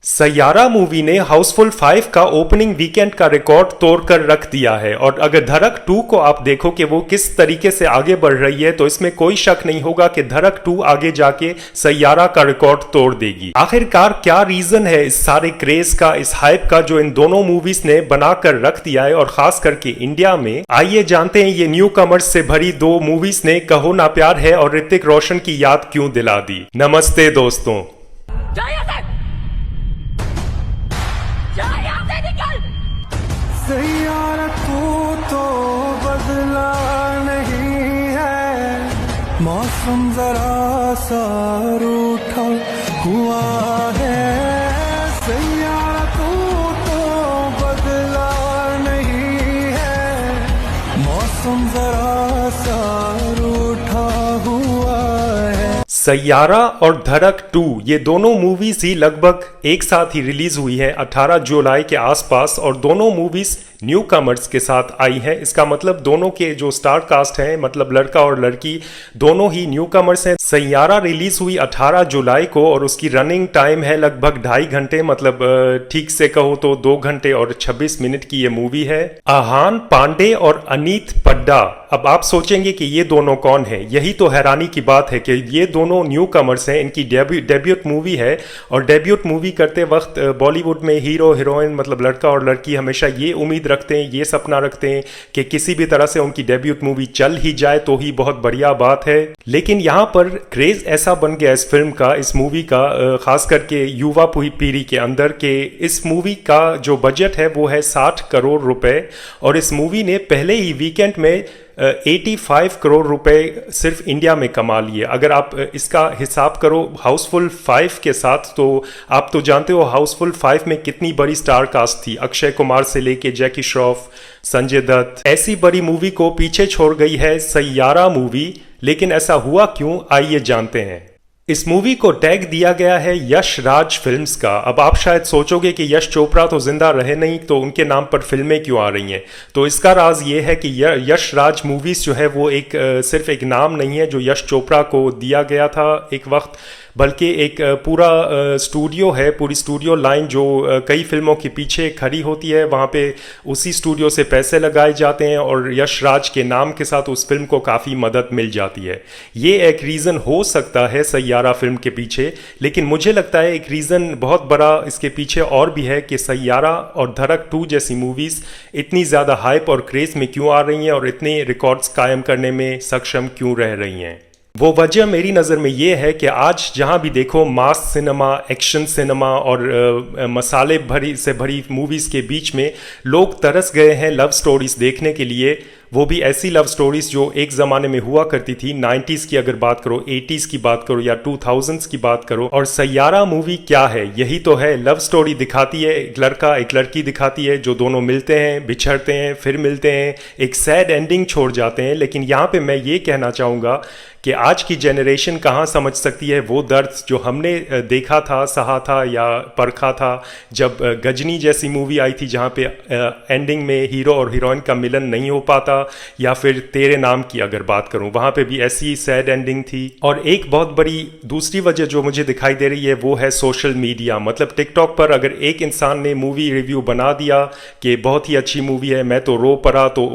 Saiyaara movie ने हाउसफुल 5 का opening weekend का रिकॉर्ड तोड़कर रख दिया है और अगर धड़क 2 को आप देखो कि वो किस तरीके से आगे बढ़ रही है तो इसमें कोई शक नहीं होगा कि धड़क 2 आगे जाके सैयारा का रिकॉर्ड तोड़ देगी। आखिरकार क्या रीजन है इस सारे क्रेज का, इस हाइप का जो इन दोनों मूवीज ने बनाकर रख दिया है और खास करके इंडिया में। आइए जानते हैं ये न्यू कमर्स से भरी दो मूवीज ने कहो ना प्यार है और ऋतिक रोशन की याद क्यों दिला दी। नमस्ते दोस्तों। सैयारा तू तो बदला नहीं है, मौसम जरा सा रूठा हुआ है। सैयारा तू तो बदला नहीं है, मौसम जरा सा रूठा हुआ है। सैयारा और धड़क 2 ये दोनों मूवीज ही लगभग एक साथ ही रिलीज हुई है 18 जुलाई के आसपास और दोनों मूवीज न्यू कमर्स के साथ आई है। इसका मतलब दोनों के जो स्टार कास्ट हैं, मतलब लड़का और लड़की दोनों ही न्यू कमर्स हैं। सैयारा रिलीज हुई 18 जुलाई को और उसकी रनिंग टाइम है लगभग 2.5 घंटे, मतलब ठीक से कहो तो 2 घंटे और 26 मिनट की ये मूवी है। आहान पांडे और अनीत पड्डा। अब आप सोचेंगे कि ये दोनों कौन है, यही तो हैरानी की बात है कि ये दोनों न्यू कमर्स हैं। इनकी डेब्यूट मूवी है और डेब्यूट मूवी करते वक्त बॉलीवुड में हीरो हीरोइन मतलब लड़का और लड़की हमेशा ये उम्मीद रखते हैं, ये सपना रखते हैं कि किसी भी तरह से उनकी डेब्यूट मूवी चल ही जाए तो ही बहुत बढ़िया बात है। लेकिन यहाँ पर क्रेज ऐसा बन गया इस फिल्म का, इस मूवी का, खास करके युवा पीढ़ी के अंदर के इस मूवी का जो बजट है वो है 60 करोड़ रुपए और इस मूवी ने पहले ही वीकेंड में 85 करोड़ रुपए सिर्फ इंडिया में कमा लिए। अगर आप इसका हिसाब करो हाउसफुल 5 के साथ तो आप तो जानते हो हाउसफुल 5 में कितनी बड़ी स्टार कास्ट थी। अक्षय कुमार से लेके जैकी श्रॉफ, संजय दत्त। ऐसी बड़ी मूवी को पीछे छोड़ गई है सैयारा मूवी। लेकिन ऐसा हुआ क्यों, आइए जानते हैं। इस मूवी को टैग दिया गया है यश राज फिल्म्स का। अब आप शायद सोचोगे कि यश चोपड़ा तो जिंदा रहे नहीं तो उनके नाम पर फिल्में क्यों आ रही हैं। तो इसका राज ये है कि यश राज मूवीज जो है वो सिर्फ एक नाम नहीं है जो यश चोपड़ा को दिया गया था एक वक्त, बल्कि एक पूरा स्टूडियो है, पूरी स्टूडियो लाइन जो कई फिल्मों के पीछे खड़ी होती है। वहाँ पे उसी स्टूडियो से पैसे लगाए जाते हैं और यश राज के नाम के साथ उस फिल्म को काफ़ी मदद मिल जाती है। ये एक रीज़न हो सकता है सैयारा फिल्म के पीछे, लेकिन मुझे लगता है एक रीज़न बहुत बड़ा इसके पीछे और भी है कि सैयारा और धड़क 2 जैसी मूवीज़ इतनी ज़्यादा हाइप और क्रेज़ में क्यों आ रही हैं और इतने रिकॉर्ड्स कायम करने में सक्षम क्यों रह रही हैं। वो वजह मेरी नज़र में ये है कि आज जहाँ भी देखो मास सिनेमा, एक्शन सिनेमा और मसाले भरी मूवीज़ के बीच में लोग तरस गए हैं लव स्टोरीज देखने के लिए। वो भी ऐसी लव स्टोरीज जो एक ज़माने में हुआ करती थी। 90s की अगर बात करो, 80s की बात करो या 2000s की बात करो। और सैयारा मूवी क्या है, यही तो है, लव स्टोरी दिखाती है। एक लड़का एक लड़की दिखाती है जो दोनों मिलते हैं, बिछड़ते हैं, फिर मिलते हैं, एक सैड एंडिंग छोड़ जाते हैं। लेकिन यहाँ पे मैं ये कहना चाहूँगा कि आज की जनरेशन कहाँ समझ सकती है वो दर्द जो हमने देखा था, सहा था या परखा था जब गजनी जैसी मूवी आई थी जहाँ पे एंडिंग में हीरो और हीरोइन का मिलन नहीं हो पाता, या फिर तेरे नाम की अगर बात करूं वहाँ पे भी ऐसी सैड एंडिंग थी। और एक बहुत बड़ी दूसरी वजह जो मुझे दिखाई दे रही है वो है सोशल मीडिया। मतलब टिकटॉक पर अगर एक इंसान ने मूवी रिव्यू बना दिया कि बहुत ही अच्छी मूवी है, मैं तो रो पड़ा, तो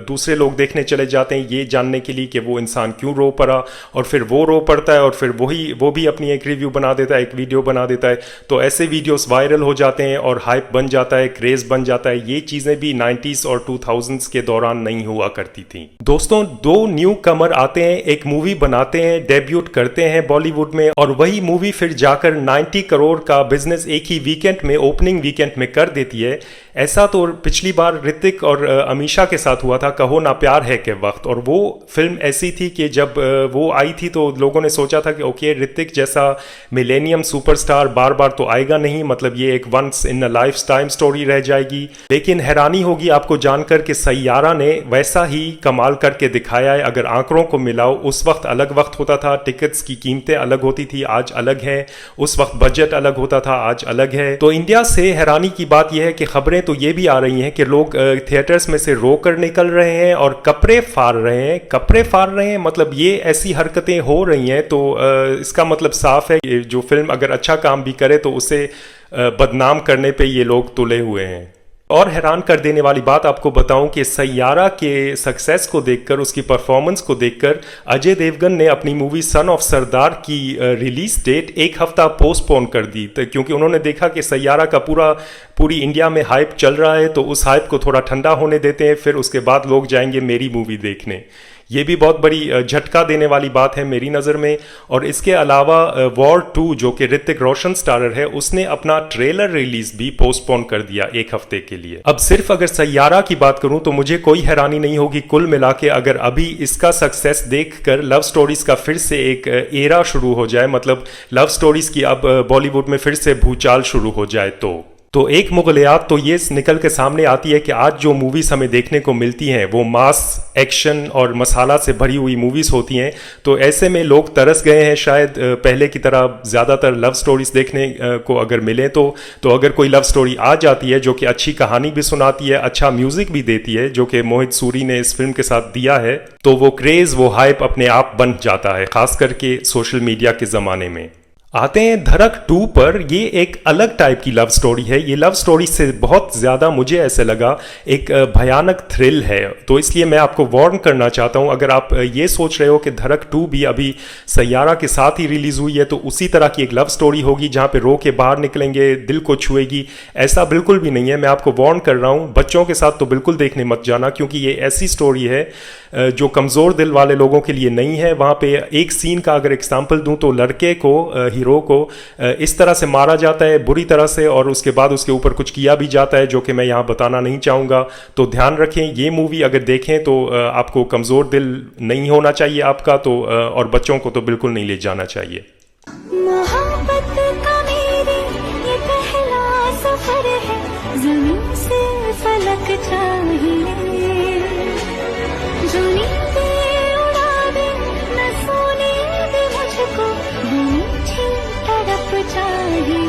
दूसरे लोग देखने चले जाते हैं ये जानने के लिए कि वो इंसान क्यों रो पड़ा, और फिर वो रो पड़ता है और फिर वो भी अपनी एक रिव्यू बना देता है, एक वीडियो बना देता है। तो ऐसे वीडियोस वायरल हो जाते हैं और हाइप बन जाता है, क्रेज बन जाता है। ये चीज़ें भी 90s और 2000s के दौरान नहीं हुआ करती थी। दोस्तों, दो न्यू कमर आते हैं, एक मूवी बनाते हैं, डेब्यूट करते हैं बॉलीवुड में और वही मूवी फिर जाकर 90 करोड़ का बिजनेस एक ही वीकेंड में, ओपनिंग वीकेंड में कर देती है। ऐसा तो पिछली बार ऋतिक और अमीषा के साथ हुआ था कहो ना प्यार है के वक्त, और वो फिल्म ऐसी थी कि जब वो आई थी तो लोगों ने सोचा था कि ओके ऋतिक जैसा मिलेनियम सुपरस्टार बार बार तो आएगा नहीं, मतलब ये एक once in a life time story रह जाएगी। लेकिन हैरानी होगी आपको जानकर कि सैयारा ने वैसा ही कमाल करके दिखाया है। अगर आंकड़ों को मिलाओ, उस वक्त अलग वक्त होता था, टिकट्स की कीमतें अलग होती थी, आज अलग है। उस वक्त बजट अलग होता था, आज अलग है। तो इंडिया से हैरानी की बात यह है कि खबरें तो ये भी आ रही हैं कि लोग थिएटर्स में से रोकर निकल रहे हैं और कपड़े फाड़ रहे हैं। कपड़े फाड़ रहे हैं मतलब ये ऐसी हरकतें हो रही हैं तो इसका मतलब साफ है कि जो फिल्म अगर अच्छा काम भी करे तो उसे बदनाम करने पे ये लोग तुले हुए हैं। और हैरान कर देने वाली बात आपको बताऊं कि सैयारा के सक्सेस को देखकर, उसकी परफॉर्मेंस को देखकर अजय देवगन ने अपनी मूवी सन ऑफ सरदार की रिलीज डेट एक हफ्ता पोस्टपोन कर दी, क्योंकि उन्होंने देखा कि सैयारा का पूरी इंडिया में हाइप चल रहा है, तो उस हाइप को थोड़ा ठंडा होने देते हैं, फिर उसके बाद लोग जाएंगे मेरी मूवी देखने। ये भी बहुत बड़ी झटका देने वाली बात है मेरी नज़र में। और इसके अलावा वॉर 2 जो कि ऋतिक रोशन स्टारर है, उसने अपना ट्रेलर रिलीज भी पोस्टपोन कर दिया एक हफ्ते के लिए। अब सिर्फ अगर सैयारा की बात करूं तो मुझे कोई हैरानी नहीं होगी कुल मिला के अगर अभी इसका सक्सेस देखकर लव स्टोरीज का फिर से एक एरा शुरू हो जाए, मतलब लव स्टोरीज की अब बॉलीवुड में फिर से भूचाल शुरू हो जाए। तो एक मुगलियात तो ये निकल के सामने आती है कि आज जो मूवीज़ हमें देखने को मिलती हैं वो मास एक्शन और मसाला से भरी हुई मूवीज़ होती हैं। तो ऐसे में लोग तरस गए हैं शायद पहले की तरह ज़्यादातर लव स्टोरीज देखने को अगर मिले तो अगर कोई लव स्टोरी आ जाती है जो कि अच्छी कहानी भी सुनाती है, अच्छा म्यूज़िक भी देती है, जो कि मोहित सूरी ने इस फिल्म के साथ दिया है, तो वो क्रेज़, वो हाइप अपने आप बन जाता है, खास करके सोशल मीडिया के ज़माने में। आते हैं धड़क 2 पर। ये एक अलग टाइप की लव स्टोरी है। ये लव स्टोरी से बहुत ज़्यादा मुझे ऐसे लगा एक भयानक थ्रिल है, तो इसलिए मैं आपको वार्न करना चाहता हूँ, अगर आप ये सोच रहे हो कि धड़क 2 भी अभी सैयारा के साथ ही रिलीज़ हुई है तो उसी तरह की एक लव स्टोरी होगी जहाँ पे रो के बाहर निकलेंगे, दिल को छुएगी, ऐसा बिल्कुल भी नहीं है। मैं आपको वार्न कर रहा हूँ, बच्चों के साथ तो बिल्कुल देखने मत जाना, क्योंकि ये ऐसी स्टोरी है जो कमज़ोर दिल वाले लोगों के लिए नहीं है। वहाँ पे एक सीन का अगर एग्जाम्पल दूँ तो लड़के को, हीरो को इस तरह से मारा जाता है बुरी तरह से, और उसके बाद उसके ऊपर कुछ किया भी जाता है जो कि मैं यहाँ बताना नहीं चाहूँगा। तो ध्यान रखें, ये मूवी अगर देखें तो आपको कमज़ोर दिल नहीं होना चाहिए आपका, तो और बच्चों को तो बिल्कुल नहीं ले जाना चाहिए। मोहब्बत का मेरे ये पहला सफर है, ज़मीन से फलक चाहिए, जो नींदें उड़ा दे न सोने दे मुझको, मीठी तड़प चाहिए।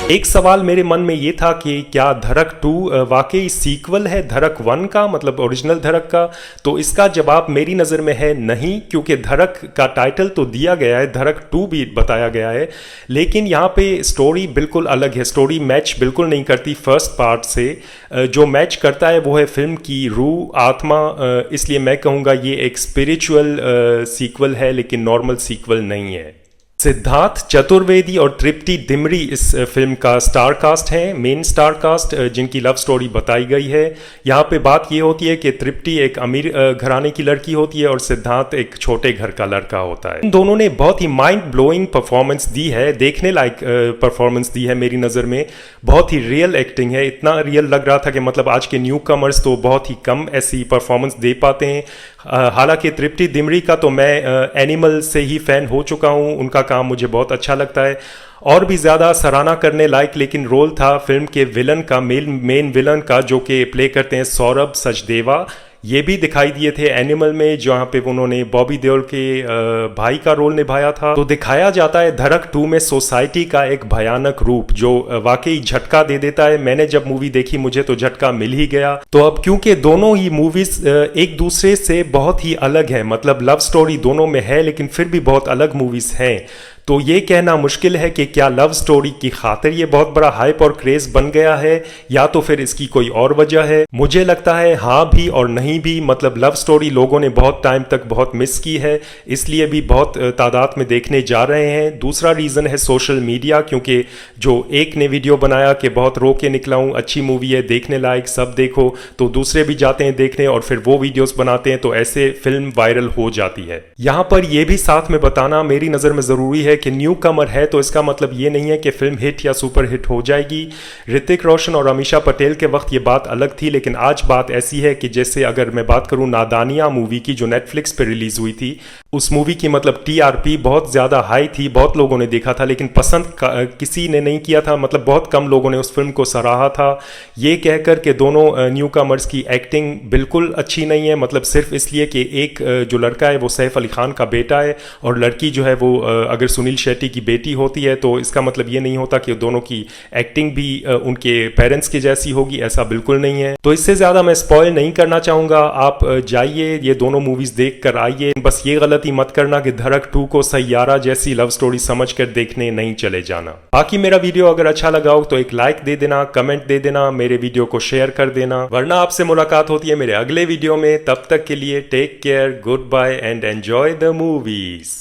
एक सवाल मेरे मन में ये था कि क्या धड़क 2 वाकई सीक्वल है धड़क 1 का, मतलब ओरिजिनल धड़क का? तो इसका जवाब मेरी नज़र में है नहीं, क्योंकि धड़क का टाइटल तो दिया गया है, धड़क 2 भी बताया गया है, लेकिन यहाँ पे स्टोरी बिल्कुल अलग है। स्टोरी मैच बिल्कुल नहीं करती फर्स्ट पार्ट से। जो मैच करता है वो है फिल्म की रूह, आत्मा, इसलिए मैं कहूँगा ये एक स्पिरिचुअल सीक्वल है, लेकिन नॉर्मल सीक्वल नहीं है। सिद्धार्थ चतुर्वेदी और तृप्ति डिमरी इस फिल्म का स्टार कास्ट है, मेन स्टार कास्ट, जिनकी लव स्टोरी बताई गई है। यहाँ पे बात ये होती है कि तृप्ति एक अमीर घराने की लड़की होती है और सिद्धार्थ एक छोटे घर का लड़का होता है। इन दोनों ने बहुत ही माइंड ब्लोइंग परफॉर्मेंस दी है, देखने लायक परफॉर्मेंस दी है मेरी नज़र में। बहुत ही रियल एक्टिंग है, इतना रियल लग रहा था कि मतलब आज के न्यू कमर्स तो बहुत ही कम ऐसी परफॉर्मेंस दे पाते हैं। हालांकि तृप्ति डिमरी का तो मैं एनिमल से ही फ़ैन हो चुका हूँ, उनका काम मुझे बहुत अच्छा लगता है। और भी ज़्यादा सराहना करने लायक लेकिन रोल था फिल्म के विलन का, मेन विलन का, जो कि प्ले करते हैं सौरभ सचदेवा। ये भी दिखाई दिए थे एनिमल में, जहाँ पे उन्होंने बॉबी देओल के भाई का रोल निभाया था। तो दिखाया जाता है धड़क 2 में सोसाइटी का एक भयानक रूप जो वाकई झटका दे देता है। मैंने जब मूवी देखी मुझे तो झटका मिल ही गया। तो अब क्योंकि दोनों ही मूवीज एक दूसरे से बहुत ही अलग है, मतलब लव स्टोरी दोनों में है लेकिन फिर भी बहुत अलग मूवीज हैं, तो ये कहना मुश्किल है कि क्या लव स्टोरी की खातिर ये बहुत बड़ा हाइप और क्रेज बन गया है या तो फिर इसकी कोई और वजह है। मुझे लगता है हाँ भी और नहीं भी, मतलब लव स्टोरी लोगों ने बहुत टाइम तक बहुत मिस की है, इसलिए भी बहुत तादाद में देखने जा रहे हैं। दूसरा रीज़न है सोशल मीडिया, क्योंकि जो एक ने वीडियो बनाया कि बहुत रो के निकला हूँ, अच्छी मूवी है, देखने लायक, सब देखो, तो दूसरे भी जाते हैं देखने और फिर वो वीडियोस बनाते हैं, तो ऐसे फिल्म वायरल हो जाती है। यहाँ पर यह भी साथ में बताना मेरी नज़र में ज़रूरी है कि न्यू कमर है तो इसका मतलब ये नहीं है कि फिल्म हिट या सुपर हिट हो जाएगी। ऋतिक रोशन और अमीषा पटेल के वक्त ये बात अलग थी, लेकिन आज बात ऐसी है कि जैसे अगर मैं बात करूं नादानिया मूवी की जो नेटफ्लिक्स पे रिलीज हुई थी, उस मूवी की मतलब टीआरपी बहुत ज़्यादा हाई थी, बहुत लोगों ने देखा था, लेकिन पसंद किसी ने नहीं किया था, मतलब बहुत कम लोगों ने उस फिल्म को सराहा था। ये कहकर के दोनों न्यू कमर्स की एक्टिंग बिल्कुल अच्छी नहीं है, मतलब सिर्फ इसलिए कि एक जो लड़का है वो सैफ अली खान का बेटा है और लड़की जो है वो अगर सुनील शेट्टी की बेटी होती है, तो इसका मतलब ये नहीं होता कि दोनों की एक्टिंग भी उनके पेरेंट्स की जैसी होगी, ऐसा बिल्कुल नहीं है। तो इससे ज़्यादा मैं स्पॉइल नहीं करना चाहूँगा, आप जाइए ये दोनों मूवीज़ देख कर आइए। बस ये गलत गलती मत करना कि धड़क 2 को सैयारा जैसी लव स्टोरी समझकर देखने नहीं चले जाना। बाकी मेरा वीडियो अगर अच्छा लगा हो तो एक लाइक दे देना, कमेंट दे देना, मेरे वीडियो को शेयर कर देना, वरना आपसे मुलाकात होती है मेरे अगले वीडियो में। तब तक के लिए take care, goodbye and enjoy the movies.